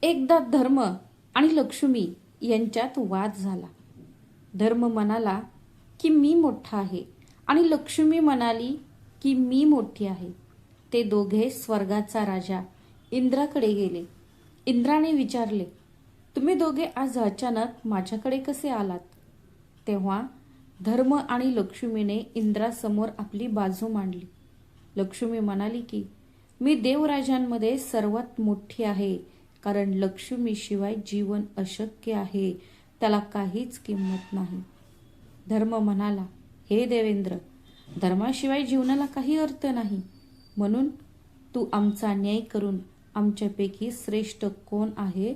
एकदा धर्म आणि लक्ष्मी यांच्यात वाद झाला. धर्म म्हणाला की मी मोठा आहे आणि लक्ष्मी म्हणाली की मी मोठी आहे. ते दोघे स्वर्गाचा राजा इंद्राकडे गेले. इंद्राने विचारले, तुम्ही दोघे आज अचानक माझ्याकडे कसे आलात? तेव्हा धर्म आणि लक्ष्मीने इंद्रासमोर आपली बाजू मांडली. लक्ष्मी म्हणाली की मी देवराजांमध्ये सर्वात मोठी आहे, कारण लक्ष्मीशिवाय जीवन अशक्य आहे, त्याला काहीच किंमत नाही. धर्म म्हणाला, हे देवेंद्र, धर्माशिवाय जीवनाला काही अर्थ नाही, म्हणून तू आमचा न्याय करून आमच्यापैकी श्रेष्ठ कोण आहे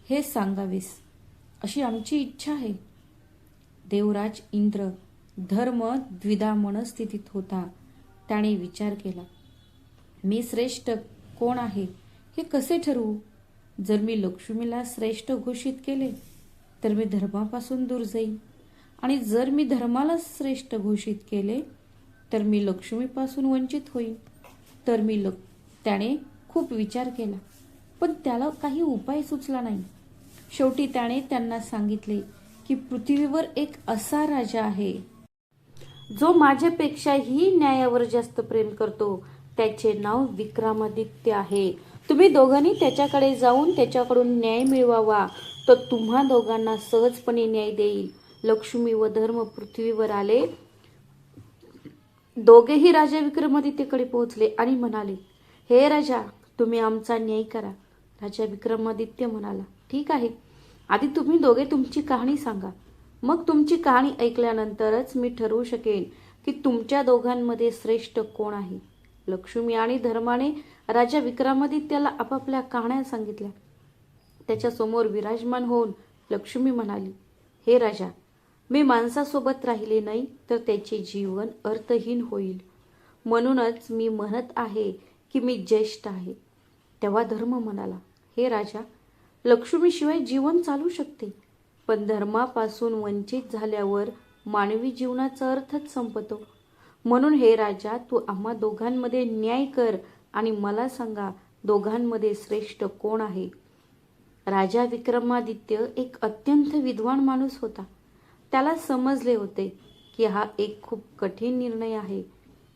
हे सांगावेस, अशी आमची इच्छा आहे. देवराज इंद्र धर्म द्विधा मनस्थितीत होता. त्याने विचार केला, मी श्रेष्ठ कोण आहे हे कसे ठरवू? जर मी लक्ष्मीला श्रेष्ठ घोषित केले तर मी धर्मापासून दूर जाईन, आणि जर मी धर्माला श्रेष्ठ घोषित केले तर मी लक्ष्मीपासून वंचित होईन. त्याने खूप विचार केला, पण त्याला काही उपाय सुचला नाही. शेवटी त्याने त्यांना सांगितले की पृथ्वीवर एक असा राजा आहे जो माझ्यापेक्षाही न्यायावर जास्त प्रेम करतो. त्याचे नाव विक्रमादित्य आहे. तुम्ही दोघांनी त्याच्याकडे जाऊन त्याच्याकडून न्याय मिळवावा. तो तुम्हा दोघांना सहजपणे न्याय देईल. लक्ष्मी व धर्म पृथ्वीवर आले. दोघेही राजा विक्रमादित्यकडे पोहोचले आणि म्हणाले, हे राजा, तुम्ही आमचा न्याय करा. राजा विक्रमादित्य म्हणाला, ठीक आहे, आधी तुम्ही दोघे तुमची कहाणी सांगा. मग तुमची कहाणी ऐकल्यानंतरच मी ठरवू शकेन की तुमच्या दोघांमध्ये श्रेष्ठ कोण आहे. लक्ष्मी आणि धर्माने राजा विक्रमादित्याला आपापल्या कहाण्या सांगितल्या. त्याच्यासमोर विराजमान होऊन लक्ष्मी म्हणाली, हे राजा, मी माणसासोबत राहिले नाही तर त्याचे जीवन अर्थहीन होईल. म्हणूनच मी म्हणत आहे की मी ज्येष्ठ आहे. तेव्हा धर्म म्हणाला, हे राजा, लक्ष्मीशिवाय जीवन चालू शकते, पण धर्मापासून वंचित झाल्यावर मानवी जीवनाचा अर्थच संपतो. म्हणून हे राजा, तू आम्हा दोघांमध्ये न्याय कर आणि मला सांगा, दोघांमध्ये श्रेष्ठ कोण आहे. राजा विक्रमादित्य एक अत्यंत विद्वान माणूस होता. त्याला समजले होते की हा एक खूप कठीण निर्णय आहे.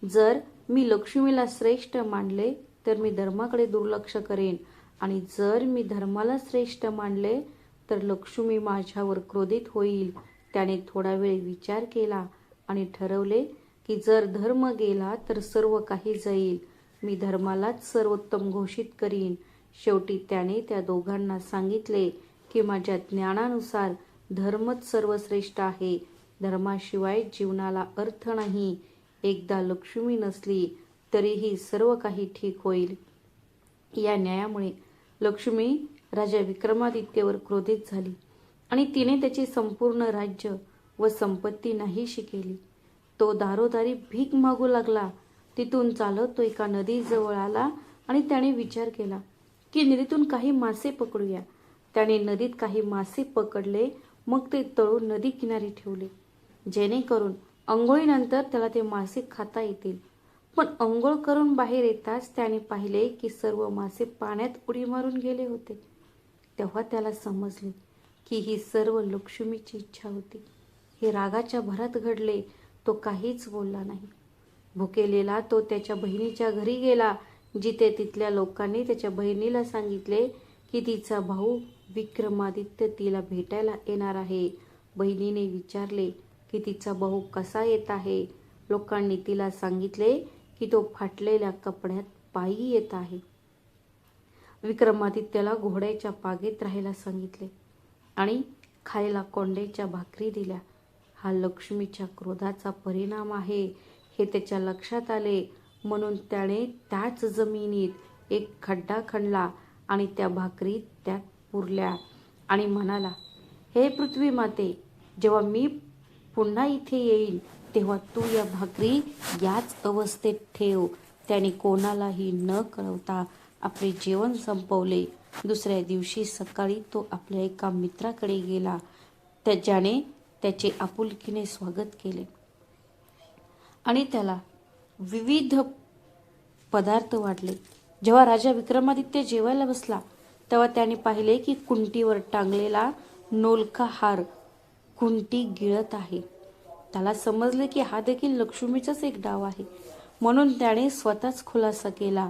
जर मी लक्ष्मीला श्रेष्ठ मानले तर मी धर्माकडे दुर्लक्ष करेन, आणि जर मी धर्माला श्रेष्ठ मानले तर लक्ष्मी माझ्यावर क्रोधित होईल. त्याने थोडा वेळ विचार केला आणि ठरवले की जर धर्म गेला तर सर्व काही जाईल. मी धर्मालाच सर्वोत्तम घोषित करीन. शेवटी त्याने त्या दोघांना सांगितले की माझ्या ज्ञानानुसार धर्मच सर्वश्रेष्ठ आहे. धर्माशिवाय जीवनाला अर्थ नाही. एकदा लक्ष्मी नसली तरीही सर्व काही ठीक होईल. या न्यायामुळे लक्ष्मी राजा विक्रमादित्यवर क्रोधित झाली आणि तिने त्याचे संपूर्ण राज्य व संपत्ती नाहीशी केली. तो दारोदारी भीक मागू लागला. तिथून चालत तो एका नदीजवळ आला आणि त्याने विचार केला की नदीतून काही मासे पकडूया. त्याने नदीत काही मासे पकडले. मग ते तळून नदी किनारी ठेवले, जेणेकरून अंघोळीनंतर त्याला ते मासे खाता येतील. पण अंघोळ करून बाहेर येताच त्याने पाहिले की सर्व मासे पाण्यात उडी मारून गेले होते. तेव्हा त्याला समजले की ही सर्व लक्ष्मीची इच्छा होती. हे रागाच्या भरात घडले. तो काहीच बोलला नाही. भुकेलेला तो त्याच्या बहिणीच्या घरी गेला, जिथे तिथल्या लोकांनी त्याच्या बहिणीला सांगितले की तिचा भाऊ विक्रमादित्य तिला भेटायला येणार आहे. बहिणीने विचारले की तिचा भाऊ कसा येत आहे. लोकांनी तिला सांगितले की तो फाटलेल्या कपड्यात पायी येत आहे. विक्रमादित्याला घोड्याच्या पागेत राहायला सांगितले आणि खायला कोंड्याच्या भाकरी दिल्या. हा लक्ष्मीच्या क्रोधाचा परिणाम आहे हे त्याच्या लक्षात आले. म्हणून त्याने त्याच जमिनीत एक खड्डा खणला आणि त्या भाकरी त्यात पुरल्या आणि म्हणाला, हे पृथ्वी माते, जेव्हा मी पुन्हा इथे येईन तेव्हा तू या भाकरी याच अवस्थेत ठेव. त्याने कोणालाही न कळवता आपले जेवण संपवले. दुसऱ्या दिवशी सकाळी तो आपल्या एका मित्राकडे गेला. त्याच्याने त्याचे आपुलकीने स्वागत केले आणि त्याला विविध पदार्थ वाढले. जेव्हा राजा विक्रमादित्य जेवायला बसला तेव्हा त्याने पाहिले की कुंटीवर टांगलेला नोलका हार कुंटी गिळत आहे. त्याला समजले की हा देखील लक्ष्मीचाच एक डाव आहे. म्हणून त्याने स्वतःच खुलासा केला,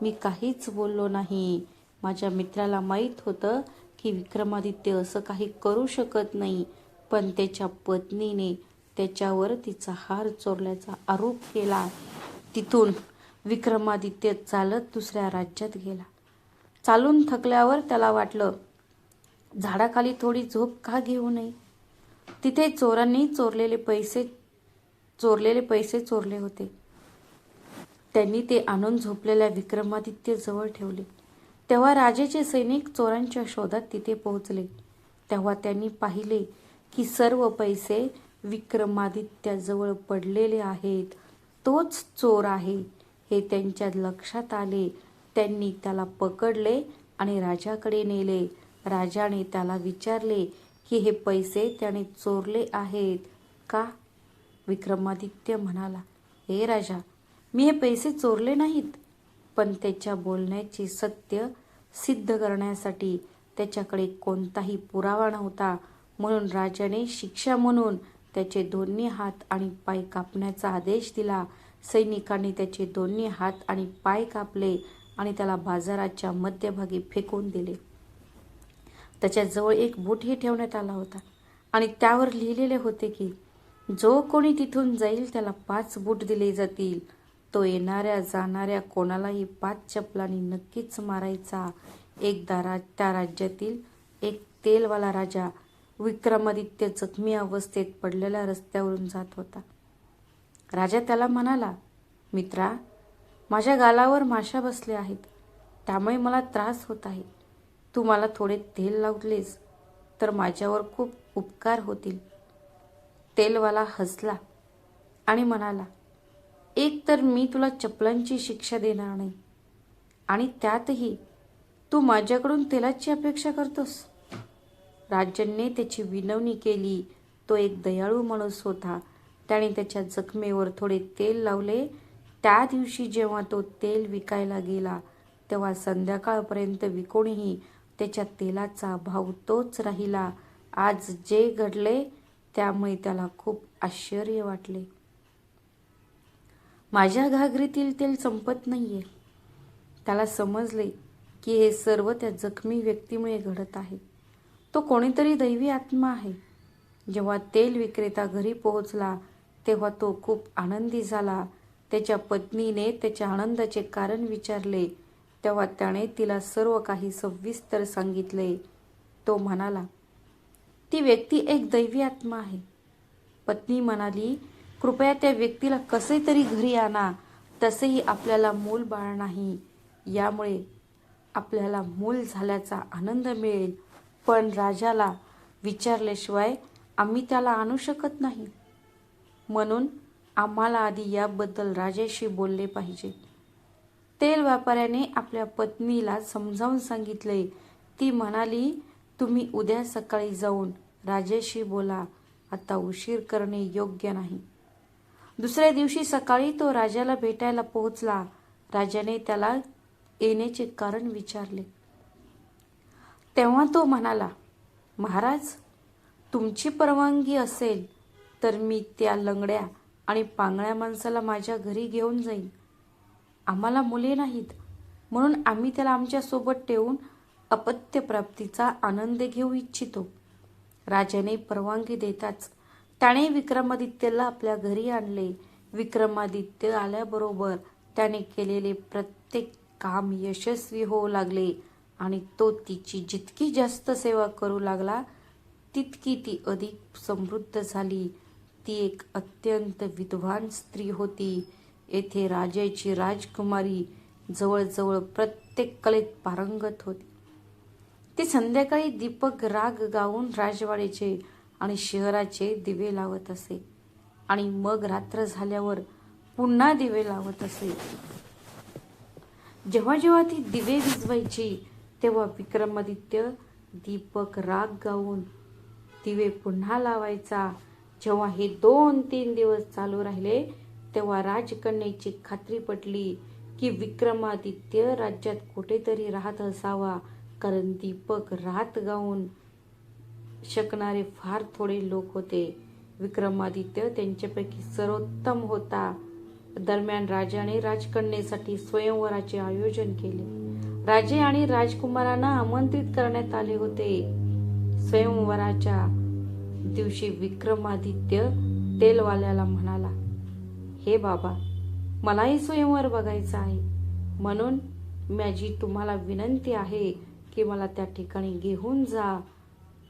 मी काहीच बोललो नाही. माझ्या मित्राला माहीत होतं की विक्रमादित्य असं काही करू शकत नाही, पण त्याच्या पत्नीने त्याच्यावर तिचा हार चोरल्याचा आरोप केला. तिथून विक्रमादित्य चालत दुसऱ्या राज्यात गेला. चालून थकल्यावर त्याला वाटलं, झाडाखाली थोडी झोप का घेऊ नये. तिथे चोरांनी चोरलेले पैसे चोरले होते. त्यांनी ते आणून झोपलेल्या विक्रमादित्य जवळ ठेवले. तेव्हा राजाचे सैनिक चोरांच्या शोधात तिथे पोहोचले. तेव्हा त्यांनी पाहिले की सर्व पैसे विक्रमादित्याजवळ पडलेले आहेत. तोच चोर आहे हे त्यांच्या लक्षात आले. त्यांनी त्याला पकडले आणि राजाकडे नेले. राजाने त्याला विचारले की हे पैसे त्याने चोरले आहेत का. विक्रमादित्य म्हणाला, हे राजा, मी हे पैसे चोरले नाहीत, पण त्याच्या बोलण्याचे सत्य सिद्ध करण्यासाठी त्याच्याकडे कोणताही पुरावा नव्हता. म्हणून राजाने शिक्षा म्हणून त्याचे दोन्ही हात आणि पाय कापण्याचा आदेश दिला. सैनिकांनी त्याचे दोन्ही हात आणि पाय कापले आणि त्याला बाजाराच्या मध्यभागी फेकून दिले. त्याच्याजवळ एक बूटही ठेवण्यात आला होता आणि त्यावर लिहिलेले होते की जो कोणी तिथून जाईल त्याला 5 बूट दिले जातील. तो येणाऱ्या जाणाऱ्या कोणालाही 5 चपलांनी नक्कीच मारायचा. एकदा त्या राज्यातील एक तेलवाला राजा विक्रमादित्य जखमी अवस्थेत पडलेल्या रस्त्यावरून जात होता. राजा त्याला म्हणाला, मित्रा, माझ्या गालावर माशा बसल्या आहेत, त्यामुळे मला त्रास होत आहे. तू मला थोडे तेल लावलेस तर माझ्यावर खूप उपकार होतील. तेलवाला हसला आणि म्हणाला, एक तर मी तुला चपलांची शिक्षा देणार नाही आणि त्यातही तू माझ्याकडून तेलाची अपेक्षा करतोस. राजाने त्याची विनवणी केली. तो एक दयाळू माणूस होता. त्याने त्याच्या जखमेवर थोडे तेल लावले. त्या दिवशी जेव्हा तो तेल विकायला गेला तेव्हा संध्याकाळपर्यंत विकूनही त्याच्या तेलाचा भाव तोच राहिला. आज जे घडले त्यामुळे त्याला खूप आश्चर्य वाटले. माझ्या घागरीतील तेल संपत नाहीये. त्याला समजले की हे सर्व त्या जखमी व्यक्तीमुळे घडत आहे. तो कोणीतरी दैवी आत्मा आहे. जेव्हा तेल विक्रेता घरी पोहोचला तेव्हा तो खूप आनंदी झाला. त्याच्या पत्नीने त्याच्या आनंदाचे कारण विचारले तेव्हा त्याने तिला सर्व काही सविस्तर सांगितले. तो म्हणाला, ती व्यक्ती एक दैवी आत्मा आहे. पत्नी म्हणाली, कृपया त्या व्यक्तीला कसे तरी घरी आणा. तसेही आपल्याला मूल बाळ नाही, यामुळे आपल्याला मूल झाल्याचा आनंद मिळेल. पण राजाला विचारल्याशिवाय आम्ही त्याला आणू शकत नाही. म्हणून आम्हाला आधी याबद्दल राजाशी बोलले पाहिजे. तेल व्यापाऱ्याने आपल्या पत्नीला समजावून सांगितले. ती म्हणाली, तुम्ही उद्या सकाळी जाऊन राजाशी बोला. आता उशीर करणे योग्य नाही. दुसऱ्या दिवशी सकाळी तो राजाला भेटायला पोहोचला. राजाने त्याला येण्याचे कारण विचारले. तेव्हा तो म्हणाला, महाराज, तुमची परवानगी असेल तर मी त्या लंगड्या आणि पांगळ्या माणसाला माझ्या घरी घेऊन जाईन. आम्हाला मुले नाहीत, म्हणून आम्ही त्याला आमच्या सोबत ठेवून अपत्यप्राप्तीचा आनंद घेऊ इच्छितो. राजाने परवानगी देताच त्याने विक्रमादित्यला आपल्या घरी आणले. विक्रमादित्य आल्याबरोबर त्याने केलेले प्रत्येक काम यशस्वी होऊ लागले आणि तो तिची जितकी जास्त सेवा करू लागला तितकी ती अधिक समृद्ध झाली. ती एक अत्यंत विद्वान स्त्री होती. येथे राजाची राजकुमारी जवळजवळ प्रत्येक कलेत पारंगत होती. ती संध्याकाळी दीपक राग गाऊन राजवाड्याचे आणि शहराचे दिवे लावत असे आणि मग रात्र झाल्यावर पुन्हा दिवे लावत असे. जेव्हा जेव्हा ती दिवे विझवायची तेव्हा विक्रमादित्य दीपक राग गाऊन दिवे पुन्हा लावायचा. जेव्हा हे 2-3 दिवस चालू राहिले तेव्हा राजकन्येची खात्री पटली की विक्रमादित्य राज्यात कुठेतरी राहत असावा, कारण दीपक रात गाऊन शकणारे फार थोडे लोक होते. विक्रमादित्य त्यांच्यापैकी सर्वोत्तम होता. दरम्यान राजाने राजकन्येसाठी स्वयंवराचे आयोजन केले. राजे आणि राजकुमारांना आमंत्रित करण्यात आले होते. स्वयंवराच्या दिवशी विक्रमादित्य तेलवाल्याला म्हणाला, हे बाबा, मलाही स्वयंवर बघायचा आहे, म्हणून माझी तुम्हाला विनंती आहे की मला त्या ठिकाणी घेऊन जा.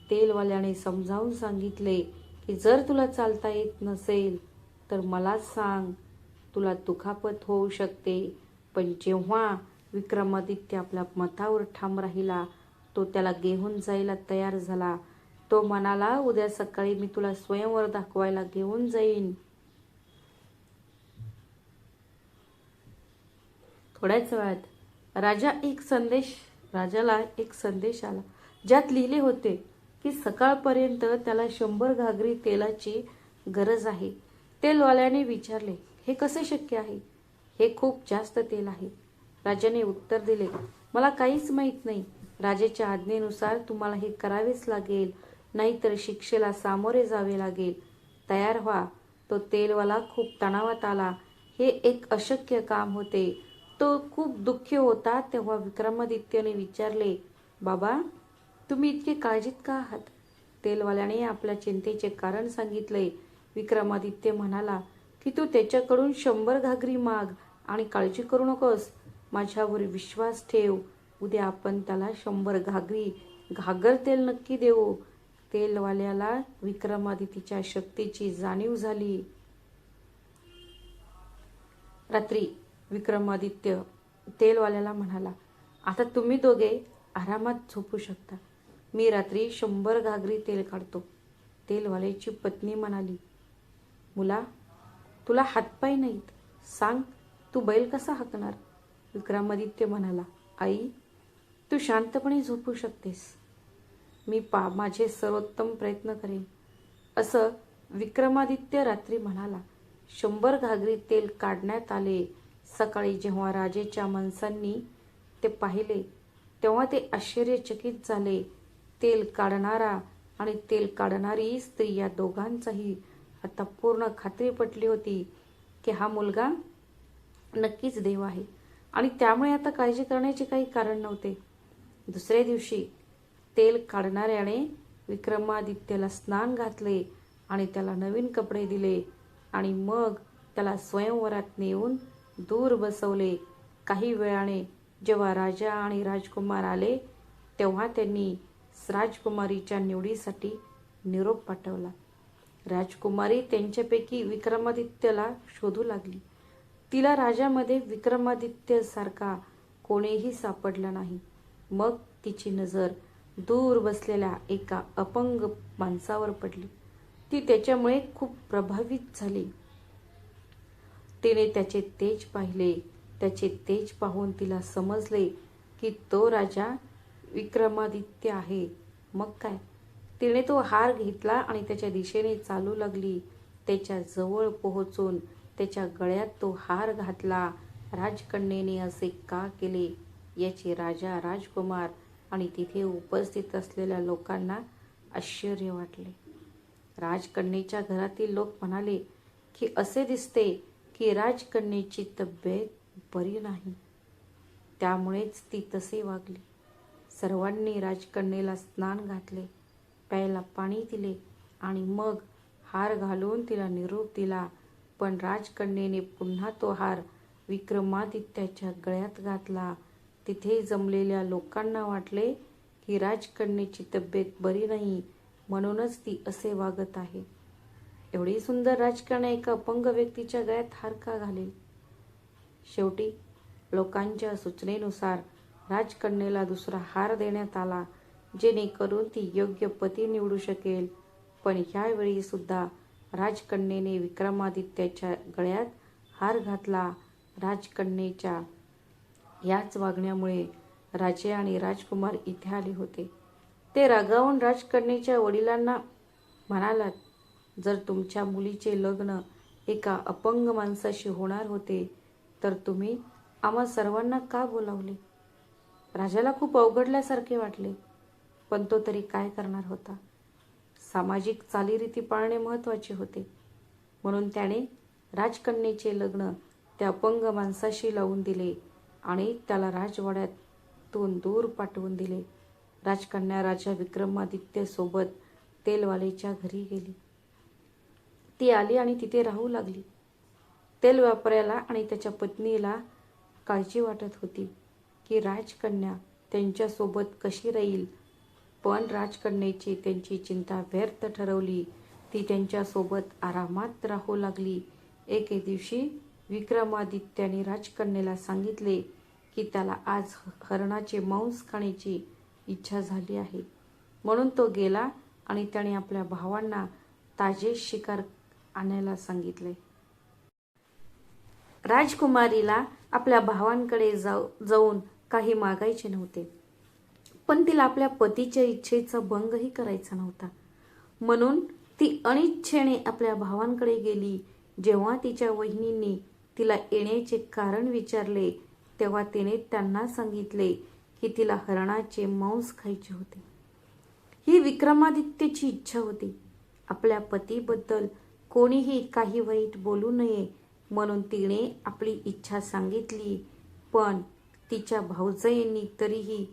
तेलवाल्याने समजावून सांगितले की जर तुला चालता येत नसेल तर मला सांग, तुला दुखापत होऊ शकते. पण जेव्हा विक्रमादित्य आपल्या मतावर ठाम राहिला, तो त्याला घेऊन जायला तयार झाला. तो म्हणाला, उद्या सकाळी मी तुला स्वयंवर दाखवायला घेऊन जाईन. थोड्याच वेळात राजाला एक संदेश आला, ज्यात लिहिले होते की सकाळपर्यंत त्याला 100 घागरी तेलाची गरज आहे. तेलवाल्याने विचारले, हे कसे शक्य आहे? हे खूप जास्त तेल आहे. राजाने उत्तर दिले, मला काहीच माहीत नाही. राजाच्या आज्ञेनुसार तुम्हाला हे करावेच लागेल, नाहीतर शिक्षेला सामोरे जावे लागेल. तयार व्हा. तो तेलवाला खूप तणावात आला. हे एक अशक्य काम होते. तो खूप दुःखी होता. तेव्हा विक्रमादित्यने विचारले, बाबा, तुम्ही इतके काळजीत का आहात? तेलवाल्याने आपल्या चिंतेचे कारण सांगितले. विक्रमादित्य म्हणाला की तू त्याच्याकडून 100 घागरी माग आणि काळजी करू नकोस. माझ्यावर विश्वास ठेव. उद्या आपण त्याला 100 घागर तेल नक्की देऊ. तेलवाल्याला विक्रमादित्यच्या शक्तीची जाणीव झाली. रात्री विक्रमादित्य तेलवाल्याला म्हणाला, आता तुम्ही दोघे आरामात झोपू शकता. मी रात्री 100 घागरी तेल काढतो. तेलवाल्याची पत्नी म्हणाली, मुला, तुला हातपाय नाहीत, सांग तू बैल कसा हाकणार? विक्रमादित्य म्हणाला, आई, तू शांतपणे झोपू शकतेस. मी माझे सर्वोत्तम प्रयत्न करेन. असं विक्रमादित्य रात्री म्हणाला. 100 घागरी तेल काढण्यात आले. सकाळी जेव्हा राजेच्या माणसांनी ते पाहिले तेव्हा ते आश्चर्यचकित झाले. तेल काढणारा आणि तेल काढणारी स्त्री या दोघांचाही आता पूर्ण खात्री पटली होती की हा मुलगा नक्कीच देव आहे आणि त्यामुळे आता काळजी करण्याचे काही कारण नव्हते. दुसऱ्या दिवशी तेल काढणाऱ्याने विक्रमादित्यला स्नान घातले आणि त्याला नवीन कपडे दिले आणि मग त्याला स्वयंवरात नेऊन दूर बसवले. काही वेळाने जेव्हा राजा आणि राजकुमार आले तेव्हा त्यांनी राजकुमारीच्या निवडीसाठी निरोप पाठवला. राजकुमारी त्यांच्यापैकी विक्रमादित्यला शोधू लागली. तिला राजामध्ये विक्रमादित्यसारखा कोणीही सापडला नाही. मग तिची नजर दूर बसलेल्या एका अपंग माणसावर पडली. ती त्याच्यामुळे खूप प्रभावित झाली. तिने त्याचे तेज पाहिले. त्याचे तेज पाहून तिला समजले की तो राजा विक्रमादित्य आहे. मग काय, तिने तो हार घेतला आणि त्याच्या दिशेने चालू लागली. त्याच्या जवळ पोहोचून त्याच्या गळ्यात तो हार घातला. राजकन्येने असे का केले याचे राजा, राजकुमार आणि तिथे उपस्थित असलेल्या लोकांना आश्चर्य वाटले. राजकन्येच्या घरातील लोक म्हणाले की असे दिसते की राजकन्येची तब्येत बरी नाही, त्यामुळेच ती तसे वागली. सर्वांनी राजकन्येला स्नान घातले, प्यायला पाणी दिले आणि मग हार घालून तिला निरोप दिला. पण राजकन्येने पुन्हा तो हार विक्रमादित्याच्या गळ्यात घातला. तिथे जमलेल्या लोकांना वाटले की राजकन्येची तब्येत बरी नाही, म्हणूनच ती असे वागत आहे. एवढी सुंदर राजकन्या एका अपंग व्यक्तीच्या गळ्यात हार का घालेल? शेवटी लोकांच्या सूचनेनुसार राजकन्येला दुसरा हार देण्यात आला, जेणेकरून ती योग्य पती निवडू शकेल. पण ह्यावेळी सुद्धा राजकन्येने विक्रमादित्याच्या गळ्यात हार घातला. राजकन्येच्या याच वागण्यामुळे राजे आणि राजकुमार इथे आले होते. ते रागावून राजकन्येच्या वडिलांना म्हणालात, जर तुमच्या मुलीचे लग्न एका अपंग माणसाशी होणार होते तर तुम्ही आम्हा सर्वांना का बोलावले? राजाला खूप अवघडल्यासारखे वाटले, पण तो तरी काय करणार होता. सामाजिक चालीरीती पाळणे महत्त्वाचे होते, म्हणून त्याने राजकन्येचे लग्न त्या अपंग माणसाशी लावून दिले आणि त्याला राजवाड्यातून दूर पाठवून दिले. राजकन्या राजा विक्रमादित्य सोबत तेलवालेच्या घरी गेली. ती आली आणि तिथे राहू लागली. तेल व्यापाऱ्याला आणि त्याच्या पत्नीला काळजी वाटत होती की राजकन्या त्यांच्यासोबत कशी राहील, पण राजकन्येची त्यांची चिंता व्यर्थ ठरवली. ती त्यांच्यासोबत आरामात राहू लागली. एके दिवशी विक्रमादित्याने राजकन्येला सांगितले की त्याला आज हरणाचे मांस खाण्याची इच्छा झाली आहे. म्हणून तो गेला आणि त्याने आपल्या भावांना ताजे शिकार आणायला सांगितले. राजकुमारीला आपल्या भावांकडे जाऊन काही मागायचे नव्हते, पण तिला आपल्या पतीच्या इच्छेचा भंगही करायचा नव्हता. म्हणून ती अनिच्छेने आपल्या भावांकडे गेली. जेव्हा तिच्या वहिनींनी तिला येण्याचे कारण विचारले, तेव्हा तिने त्यांना सांगितले की तिला हरणाचे मांस खायचे होते. ही विक्रमादित्यची इच्छा होती. आपल्या पतीबद्दल कोणीही काही वाईट बोलू नये म्हणून तिने आपली इच्छा सांगितली. पण तिच्या भावजयांनी तरीही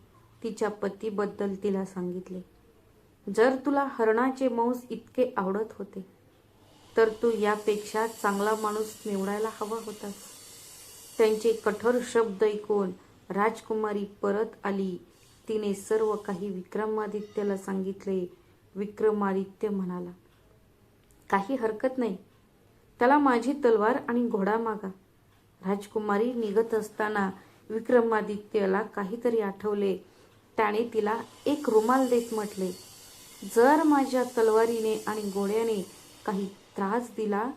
तिच्या पतीबद्दल तिला सांगितले, जर तुला हरणाचे मांस इतके आवडत होते तर तू यापेक्षा चांगला माणूस निवडायला हवा होतास. त्यांचे कठोर शब्द ऐकून राजकुमारी परत आली. तिने सर्व काही विक्रमादित्याला सांगितले. विक्रमादित्य म्हणाला, काही हरकत नाही, त्याला माझी तलवार आणि घोडा मागा. राजकुमारी निघत असताना विक्रमादित्याला काहीतरी आठवले. त्याने तिला एक रुमाल देत म्हटले, जर माझ्या तलवारीने आणि घोड्याने काही त्रास दिला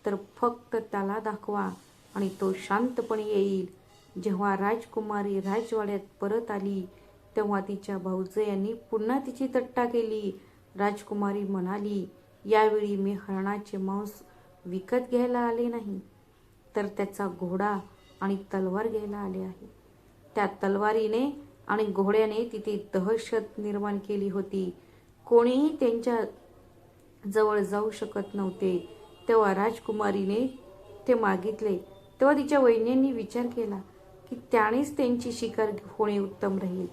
तर फक्त त्याला दाखवा आणि तो शांतपणे येईल. जेव्हा राजकुमारी राजवाड्यात परत आली तेव्हा तिच्या भाऊजयांनी पुन्हा तिची थट्टा केली. राजकुमारी म्हणाली, यावेळी मी हरणाचे मांस विकत घ्यायला आले नाही, तर त्याचा घोडा आणि तलवार घ्यायला आले आहे. त्या तलवारीने आणि घोड्याने तिथे दहशत निर्माण केली होती. कोणीही त्यांच्या जवळ जाऊ शकत नव्हते. तेव्हा राजकुमारीने ते मागितले. तेव्हा तिच्या वहिन्यांनी विचार केला की त्यानेच त्यांची शिकार होणे उत्तम राहील,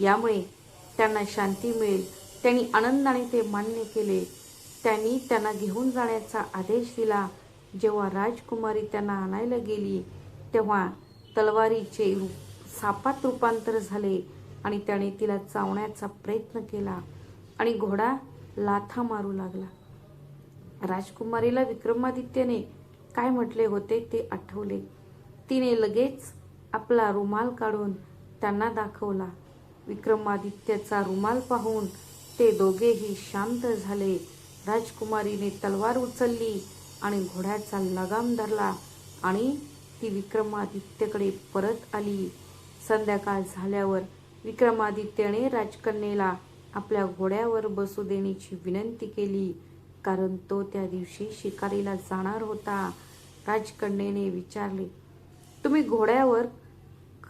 यामुळे त्यांना शांती मिळेल. त्यांनी आनंदाने ते मान्य केले. त्यांनी त्यांना घेऊन जाण्याचा आदेश दिला. जेव्हा राजकुमारी त्यांना आणायला गेली तेव्हा तलवारीचे सापात रूपांतर झाले आणि त्याने तिला चावण्याचा प्रयत्न केला आणि घोडा लाथा मारू लागला. राजकुमारीला विक्रमादित्याने काय म्हटले होते ते आठवले. तिने लगेच आपला रुमाल काढून त्यांना दाखवला. विक्रमादित्याचा रुमाल पाहून ते दोघेही शांत झाले. राजकुमारीने तलवार उचलली आणि घोड्याचा लगाम धरला आणि ती विक्रमादित्याकडे परत आली. संध्याकाळ झाल्यावर विक्रमादित्याने राजकन्येला आपल्या घोड्यावर बसू देण्याची विनंती केली, कारण तो त्या दिवशी शिकारीला जाणार होता. राजकन्येने विचारले, तुम्ही घोड्यावर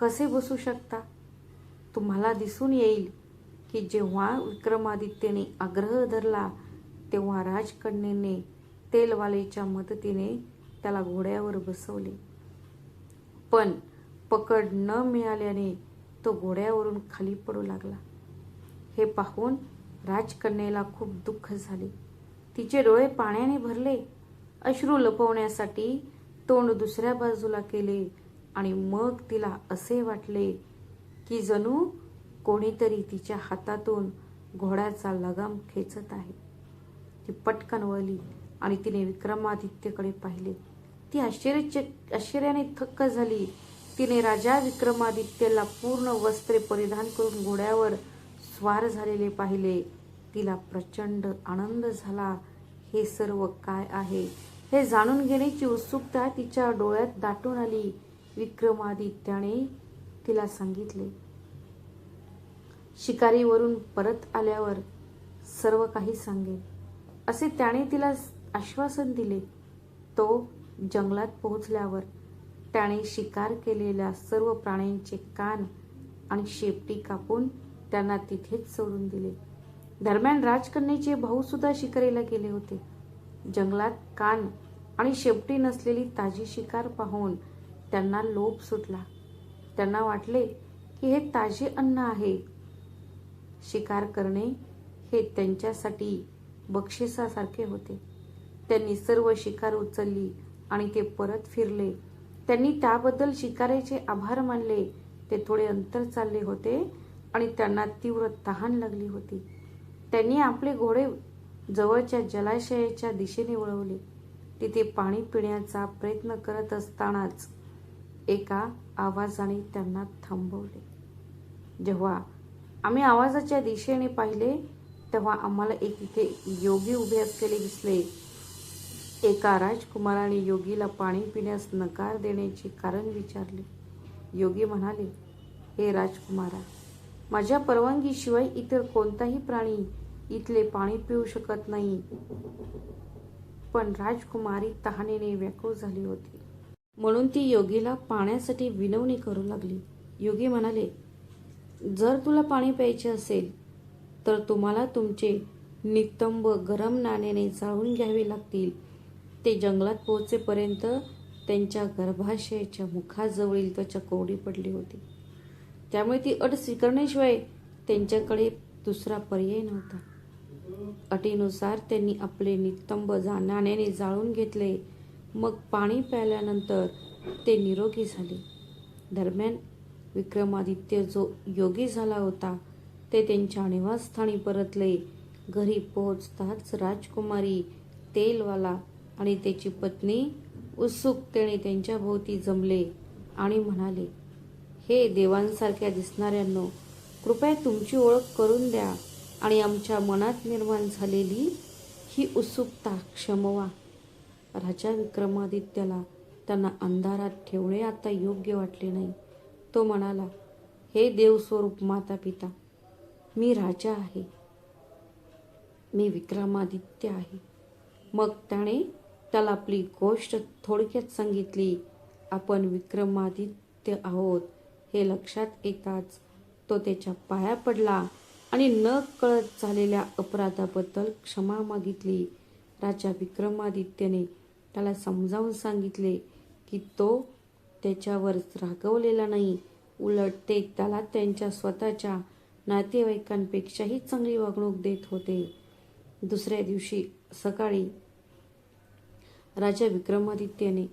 कसे बसू शकता? तुम्हाला दिसून येईल की जेव्हा विक्रमादित्याने आग्रह धरला तेव्हा राजकन्येने तेलवालेच्या मदतीने त्याला घोड्यावर बसवले, पण पकड न मिळाल्याने तो घोड्यावरून खाली पडू लागला. हे पाहून राजकन्येला खूप दुःख झाले. तिचे डोळे पाण्याने भरले. अश्रू लपवण्यासाठी तोंड दुसऱ्या बाजूला केले आणि मग तिला असे वाटले की जणू कोणीतरी तिच्या हातातून घोड्याचा लगाम खेचत आहे. ती पटकन वळली आणि तिने विक्रमादित्यकडे पाहिले. ती आश्चर्याने थक्क झाली. तिने राजा विक्रमादित्यला पूर्ण वस्त्रे परिधान करून घोड्यावर स्वार झालेले पाहिले. तिला प्रचंड आनंद झाला. हे सर्व काय आहे हे जाणून घेण्याची उत्सुकता तिच्या डोळ्यात दाटून आली. विक्रमादित्याने तिला सांगितले, शिकारीवरून परत आल्यावर सर्व काही सांगेल, असे त्याने तिला आश्वासन दिले. तो जंगलात पोहोचल्यावर त्याने शिकार केलेल्या सर्व प्राण्यांचे कान आणि शेपटी कापून त्यांना तिथेच सोडून दिले. दरम्यान राजकन्येचे भाऊ सुद्धा शिकारीला गेले होते. जंगलात कान आणि शेपटी नसलेली ताजी शिकार पाहून त्यांना लोभ सुटला. त्यांना वाटले की हे ताजे अन्न आहे. शिकार करणे हे त्यांच्यासाठी बक्षिसासारखे होते. त्यांनी सर्व शिकार उचलली आणि ते परत फिरले. त्यांनी त्याबद्दल शिकारीचे आभार मानले. ते थोडे अंतर चालले होते आणि त्यांना तीव्र तहान लागली होती. त्यांनी आपले घोडे जवळच्या जलाशयाच्या दिशेने वळवले. तिथे पाणी पिण्याचा प्रयत्न करत असतानाच एका आवाजाने त्यांना थांबवले. जेव्हा आम्ही आवाजाच्या दिशेने पाहिले तेव्हा आम्हाला एक इथे योगी उभे असलेले दिसले. एका राजकुमाराने योगीला पाणी पिण्यास नकार देण्याचे कारण विचारले. योगी म्हणाले, हे राजकुमारा, माझ्या परवानगीशिवाय इतर कोणताही प्राणी इथले पाणी पिऊ शकत नाही. पण राजकुमारी तहानेने व्याकुळ झाली होती. म्हणून ती योगीला पाण्यासाठी विनवणी करू लागली. योगी म्हणाले, जर तुला पाणी प्यायचे असेल तर तुम्हाला तुमचे नितंब गरम नाण्याने जाळून घ्यावे लागतील. ते जंगलात पोहोचेपर्यंत त्यांच्या गर्भाशयाच्या मुखाजवळील त्वचा कोरडी पडली होती. त्यामुळे ती अट स्वीकारण्याशिवाय त्यांच्याकडे दुसरा पर्याय नव्हता. अटीनुसार त्यांनी आपले नितंब नाण्याने जाळून घेतले. मग पाणी प्यायल्यानंतर ते निरोगी झाले. दरम्यान विक्रमादित्य जो योगी झाला होता ते त्यांच्या निवासस्थानी परतले. घरी पोहोचताच राजकुमारी, तेलवाला आणि त्याची पत्नी उत्सुकतेने त्यांच्या भोवती जमले आणि म्हणाले, हे देवांसारख्या दिसणाऱ्यांनो, कृपया तुमची ओळख करून द्या आणि आमच्या मनात निर्माण झालेली ही उत्सुकता क्षमवा. राजा विक्रमादित्याला त्यांना अंधारात ठेवणे आता योग्य वाटले नाही. तो म्हणाला, हे देवस्वरूप माता पिता, मी राजा आहे, मी विक्रमादित्य आहे. मग त्याला आपली गोष्ट थोडक्यात सांगितली. आपण विक्रमादित्य आहोत हे लक्षात येताच तो त्याच्या पाया पडला आणि न कळत झालेल्या अपराधाबद्दल क्षमा मागितली. राजा विक्रमादित्यने त्याला समजावून सांगितले की तो त्याच्यावर रागवलेला नाही, उलट ते त्याला त्यांच्या स्वतःच्या नातेवाईकांपेक्षाही चांगली वागणूक देत होते. दुसऱ्या दिवशी सकाळी राजा विक्रमादित्यने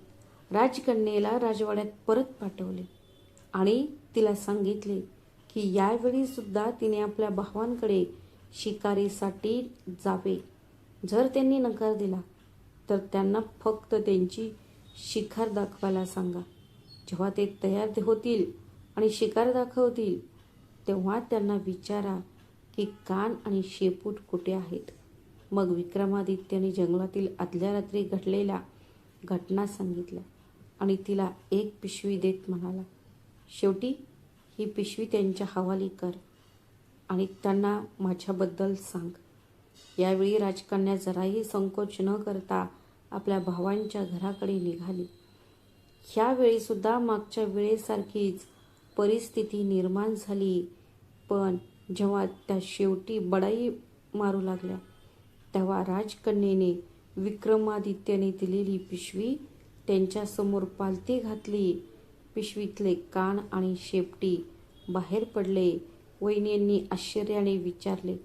राजकन्येला राजवाड्यात परत पाठवले आणि तिला सांगितले की यावेळी सुद्धा तिने आपल्या भावांकडे शिकारीसाठी जावे. जर त्यांनी नकार दिला तर त्यांना फक्त त्यांची शिकार दाखवायला सांगा. जेव्हा ते तयार होतील आणि शिकार दाखवतील तेव्हा त्यांना विचारा की कान आणि शेपूट कुठे आहेत. मग विक्रमादित्याने जंगलातील आदल्या रात्री घडलेल्या घटना सांगितल्या आणि तिला एक पिशवी देत म्हणाला, शेवटी ही पिशवी त्यांच्या हवाली कर आणि त्यांना माझ्याबद्दल सांग. यावेळी राजकन्या जराही संकोच न करता आपल्या भावांच्या घराकडे निघाली. ह्यावेळी सुद्धा मागच्या वेळेसारखीच परिस्थिती निर्माण झाली. पण जेव्हा त्या शेवटी बडाई मारू लागल्या तेव्हा राजकन्येने विक्रमादित्याने दिलेली पिशवी त्यांच्यासमोर पालथी घातली. पिशवीतले कान आणि शेपटी बाहेर पडले. वहिनींनी आश्चर्याने विचारले,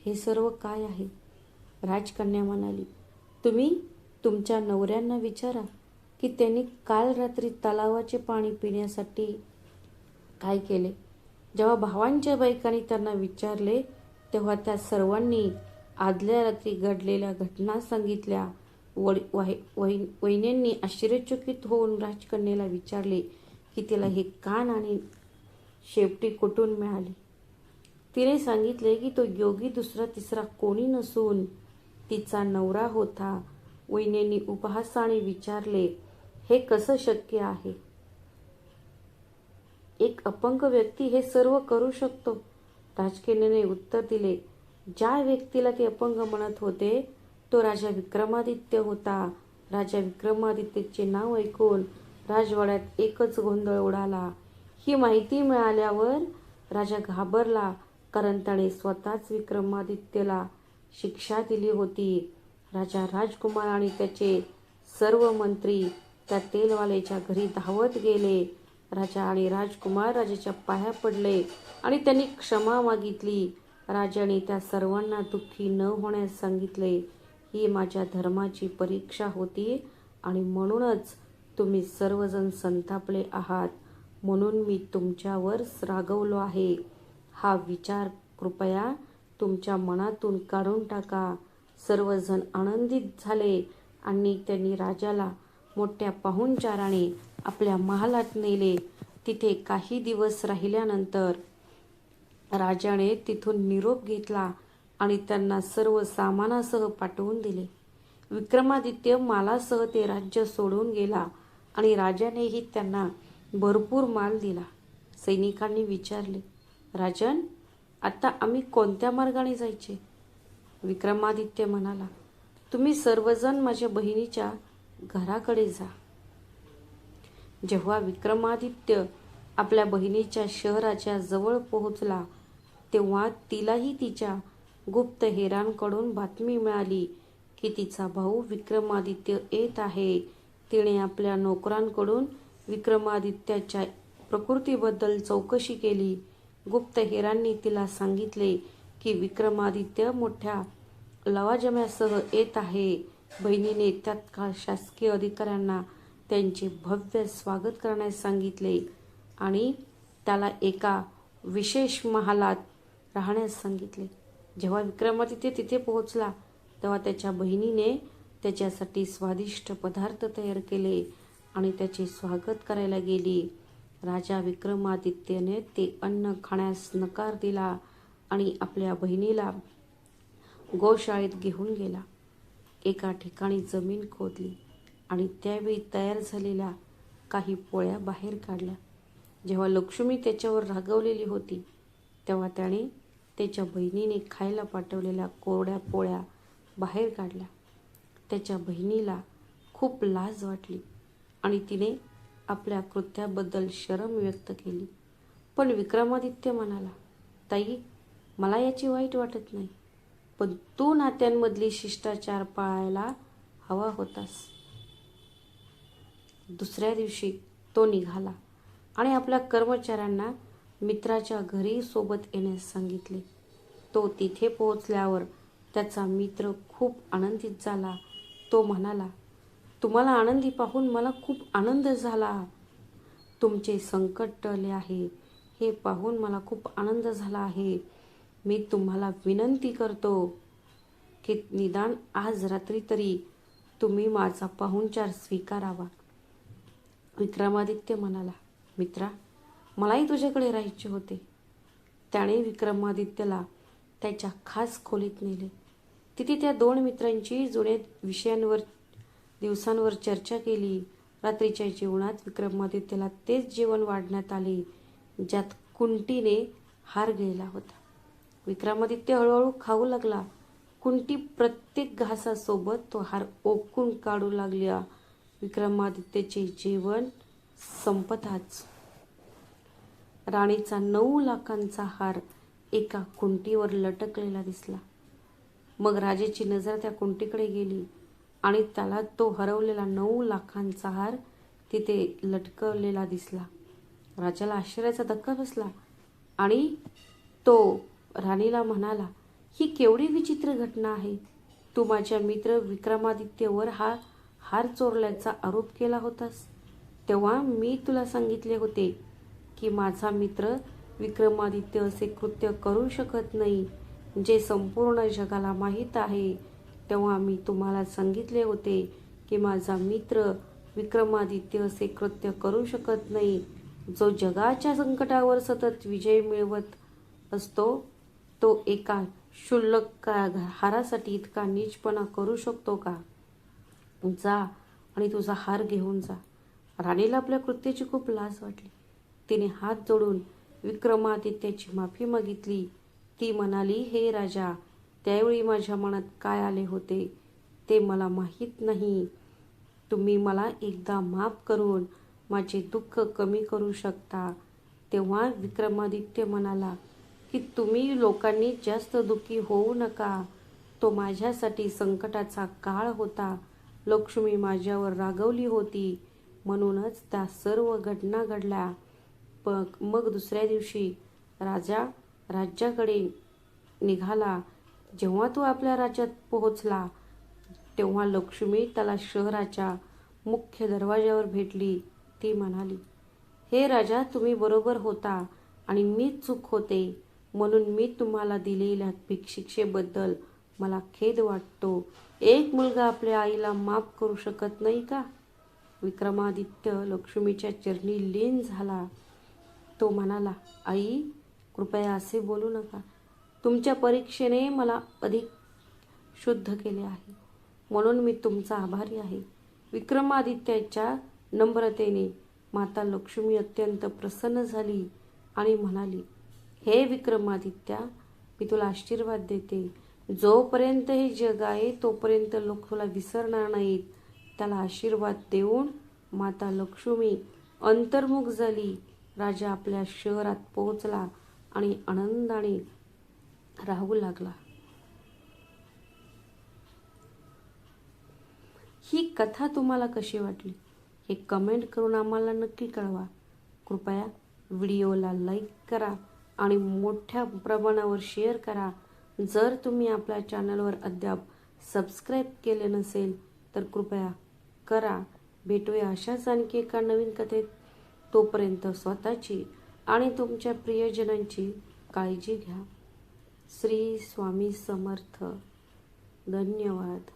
हे सर्व काय आहे? राजकन्या म्हणाली, तुम्ही तुमच्या नवऱ्यांना विचारा की त्यांनी काल रात्री तलावाचे पाणी पिण्यासाठी काय केले. जेव्हा भावांच्या बायकांनी त्यांना विचारले तेव्हा त्या सर्वांनी आदल्या रात्री घडलेल्या घटना सांगितल्या. वहिनींनी आश्चर्यचकित होऊन राजकन्येला विचारले की तिला हे कान आणि शेपटी कुठून मिळाली. तिने सांगितले की तो योगी दुसरा तिसरा कोणी नसून तिचा नवरा होता. वहिनींनी उपहासाने विचारले, हे कसं शक्य आहे? एक अपंग व्यक्ती हे सर्व करू शकतो? राजकन्येने उत्तर दिले, ज्या व्यक्तीला ते अपंग म्हणत होते तो राजा विक्रमादित्य होता. राजा विक्रमादित्यचे नाव ऐकून राजवाड्यात एकच गोंधळ उडाला. ही माहिती मिळाल्यावर राजा घाबरला, कारण त्याने स्वतःच विक्रमादित्यला शिक्षा दिली होती. राजा राजकुमार आणि त्याचे सर्व मंत्री त्या तेलवाल्याच्या घरी धावत गेले. राजा आणि राजकुमार राजाच्या पाया पडले आणि त्यांनी क्षमा मागितली. राजाने त्या सर्वांना दुःखी न होण्यास सांगितले. ही माझ्या धर्माची परीक्षा होती आणि म्हणूनच तुम्ही सर्वजण संतापले आहात, म्हणून मी तुमच्यावर रागवलो आहे. हा विचार कृपया तुमच्या मनातून काढून टाका. सर्वजण आनंदित झाले आणि त्यांनी राजाला मोठ्या पाहुणचाराने आपल्या महालात नेले. तिथे काही दिवस राहिल्यानंतर राजाने तिथून निरोप घेतला आणि त्यांना सर्व सामानासह पाठवून दिले. विक्रमादित्य मालासह ते राज्य सोडून गेला आणि राजानेही त्यांना भरपूर माल दिला. सैनिकांनी विचारले, राजन, आता आम्ही कोणत्या मार्गाने जायचे? विक्रमादित्य म्हणाला, तुम्ही सर्वजण माझ्या बहिणीच्या घराकडे जा. जेव्हा विक्रमादित्य आपल्या बहिणीच्या शहराच्या जवळ पोहोचला, तेव्हा तिलाही तिच्या गुप्तहेरांकडून बातमी मिळाली की तिचा भाऊ विक्रमादित्य येत आहे. तिने आपल्या नोकरांकडून विक्रमादित्याच्या प्रकृतीबद्दल चौकशी केली. गुप्तहेरांनी तिला सांगितले की विक्रमादित्य मोठ्या लवाजम्यासह येत आहे. बहिणीने तत्काळ शासकीय अधिकाऱ्यांना त्यांचे भव्य स्वागत करण्यास सांगितले आणि त्याला एका विशेष महालात राहण्यास सांगितले. जेव्हा विक्रमादित्य तिथे पोहोचला, तेव्हा त्याच्या बहिणीने त्याच्यासाठी स्वादिष्ट पदार्थ तयार केले आणि त्याचे स्वागत करायला गेली. राजा विक्रमादित्यने ते अन्न खाण्यास नकार दिला आणि आपल्या बहिणीला गोशाळेत घेऊन गेला. एका ठिकाणी जमीन खोदली आणि त्यावेळी तयार झालेल्या काही पोळ्या बाहेर काढल्या. जेव्हा लक्ष्मी त्याच्यावर रागावलेली होती, तेव्हा त्याने त्याच्या बहिणीने खायला पाठवलेल्या कोरड्या पोळ्या बाहेर काढल्या. त्याच्या बहिणीला खूप लाज वाटली आणि तिने आपल्या कृत्याबद्दल शरम व्यक्त केली. पण विक्रमादित्य म्हणाला, ताई, मला याची वाईट वाटत नाही, पण तू नात्यांमधली शिष्टाचार पाळायला हवा होतास. दुसऱ्या दिवशी तो निघाला आणि आपल्या कर्मचाऱ्यांना मित्राच्या घरी सोबत येण्यास सांगितले. तो तिथे पोहोचल्यावर त्याचा मित्र खूप आनंदित झाला. तो म्हणाला, तुम्हाला आनंदी पाहून मला खूप आनंद झाला. तुमचे संकट टळले आहे हे पाहून मला खूप आनंद झाला आहे. मी तुम्हाला विनंती करतो की निदान आज रात्री तरी तुम्ही माझा पाहुणचार स्वीकारावा. विक्रमादित्य म्हणाला, मित्रा, मलाही तुझ्याकडे राहायचे होते. त्याने विक्रमादित्यला त्याच्या खास खोलीत नेले. तिथे त्या दोन मित्रांची जुन्या दिवसांवर चर्चा केली. रात्रीच्या जेवणात विक्रमादित्यला तेच जेवण वाढण्यात आले ज्यात कुंतीने हार गेला होता. विक्रमादित्य हळूहळू खाऊ लागला. कुंती प्रत्येक घासासोबत तो हार ओकून काढू लागला. विक्रमादित्यचे जेवण संपताच राणीचा 9 लाखांचा हार एका कुंटीवर लटकलेला दिसला. मग राजाची नजर त्या कुंटीकडे गेली आणि त्याला तो हरवलेला 9 लाखांचा हार तिथे लटकवलेला दिसला. राजाला आश्चर्याचा धक्का बसला आणि तो राणीला म्हणाला, ही केवढी विचित्र घटना आहे. तू माझ्या मित्र विक्रमादित्यवर हा हार चोरल्याचा आरोप केला होतास. तेव्हा मी तुला सांगितले होते की माझा मित्र विक्रमादित्य असे कृत्य करू शकत नाही जे संपूर्ण जगाला माहीत आहे. तेव्हा मी तुम्हाला सांगितले होते की माझा मित्र विक्रमादित्य असे कृत्य करू शकत नाही. जो जगाच्या संकटावर सतत विजय मिळवत असतो, तो एका क्षुल्लक हारासाठी इतका नीचपणा करू शकतो का? जा आणि तुझा हार घेऊन जा. राणीला आपल्या कृत्याची खूप लाज वाटली. तिने हात जोडून विक्रमादित्याची माफी मागितली. ती म्हणाली, हे राजा, त्यावेळी माझ्या मनात काय आले होते ते मला माहीत नाही. तुम्ही मला एकदा माफ करून माझे दुःख कमी करू शकता. तेव्हा विक्रमादित्य म्हणाला की तुम्ही लोकांनी जास्त दुःखी होऊ नका. तो माझ्यासाठी संकटाचा काळ होता. लक्ष्मी माझ्यावर रागवली होती, म्हणूनच त्या सर्व घटना घडल्या. मग दुसऱ्या दिवशी राजा राज्याकडे निघाला. जेव्हा तो आपल्या राज्यात पोहोचला तेव्हा लक्ष्मी त्याला शहराच्या मुख्य दरवाजावर भेटली. ती म्हणाली, हे राजा, तुम्ही बरोबर होता आणि मीच चूक होते, म्हणून मी तुम्हाला दिलेल्या शिक्षेबद्दल मला खेद वाटतो. एक मुलगा आपल्या आईला माफ करू शकत नाही का? विक्रमादित्य लक्ष्मीच्या चरणी लीन झाला. तो म्हणाला, आई, कृपया असे बोलू नका. तुमच्या परीक्षेने मला अधिक शुद्ध केले आहे, म्हणून मी तुमचा आभारी आहे. विक्रमादित्याच्या नम्रतेने माता लक्ष्मी अत्यंत प्रसन्न झाली आणि म्हणाली, हे विक्रमादित्या, मी तुला आशीर्वाद देते. जोपर्यंत हे जग आहे तोपर्यंत लोक तुला विसरणार नाहीत. त्याला आशीर्वाद देऊन माता लक्ष्मी अंतर्मुख झाली. राजा आपल्या शहरात पोहोचला आणि आनंदाने राहू लागला. ही कथा तुम्हाला कशी वाटली हे कमेंट करून आम्हाला नक्की कळवा. कृपया व्हिडिओला लाईक करा आणि मोठ्या प्रमाणावर शेअर करा. जर तुम्ही आपल्या चॅनलवर अद्याप सबस्क्राईब केले नसेल तर कृपया करा. भेटूया अशाच आणखी एका नवीन कथेत. तोपर्यंत स्वतःची आणि तुमच्या प्रियजनांची काळजी घ्या. श्री स्वामी समर्थ. धन्यवाद.